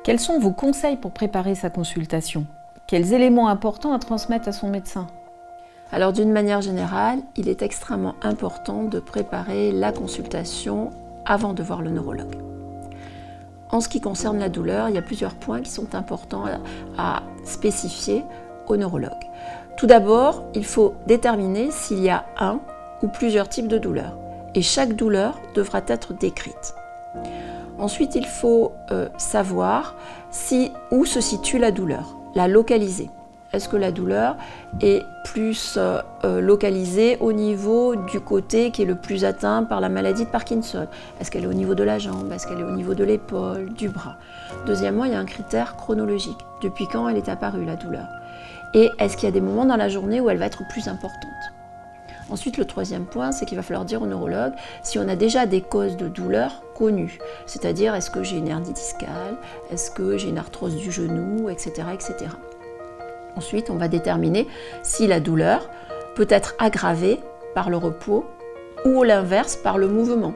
Quels sont vos conseils pour préparer sa consultation? Quels éléments importants à transmettre à son médecin? Alors d'une manière générale, il est extrêmement important de préparer la consultation avant de voir le neurologue. En ce qui concerne la douleur, il y a plusieurs points qui sont importants à spécifier au neurologue. Tout d'abord, il faut déterminer s'il y a un ou plusieurs types de douleurs. Et chaque douleur devra être décrite. Ensuite, il faut savoir où se situe la douleur, la localiser. Est-ce que la douleur est plus localisée au niveau du côté qui est le plus atteint par la maladie de Parkinson? Est-ce qu'elle est au niveau de la jambe? Est-ce qu'elle est au niveau de l'épaule, du bras? Deuxièmement, il y a un critère chronologique. Depuis quand elle est apparue, la douleur? Et est-ce qu'il y a des moments dans la journée où elle va être plus importante? Ensuite, le troisième point, c'est qu'il va falloir dire au neurologue si on a déjà des causes de douleur connues. C'est-à-dire, est-ce que j'ai une hernie discale? Est-ce que j'ai une arthrose du genou? Etc., etc. Ensuite, on va déterminer si la douleur peut être aggravée par le repos ou l'inverse par le mouvement.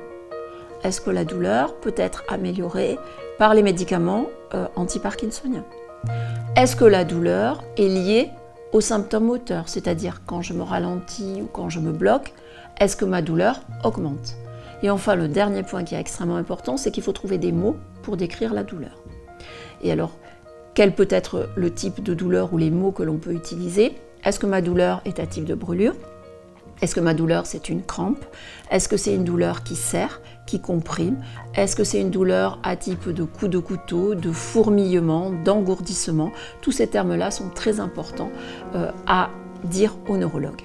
Est-ce que la douleur peut être améliorée par les médicaments anti-parkinsoniens? Est-ce que la douleur est liée aux symptômes moteurs, c'est-à-dire quand je me ralentis ou quand je me bloque, est-ce que ma douleur augmente? Et enfin, le dernier point qui est extrêmement important, c'est qu'il faut trouver des mots pour décrire la douleur. Et alors, quel peut être le type de douleur ou les mots que l'on peut utiliser? Est-ce que ma douleur est à type de brûlure? Est-ce que ma douleur, c'est une crampe? Est-ce que c'est une douleur qui serre, qui comprime? Est-ce que c'est une douleur à type de coup de couteau, de fourmillement, d'engourdissement? Tous ces termes-là sont très importants à dire au neurologue.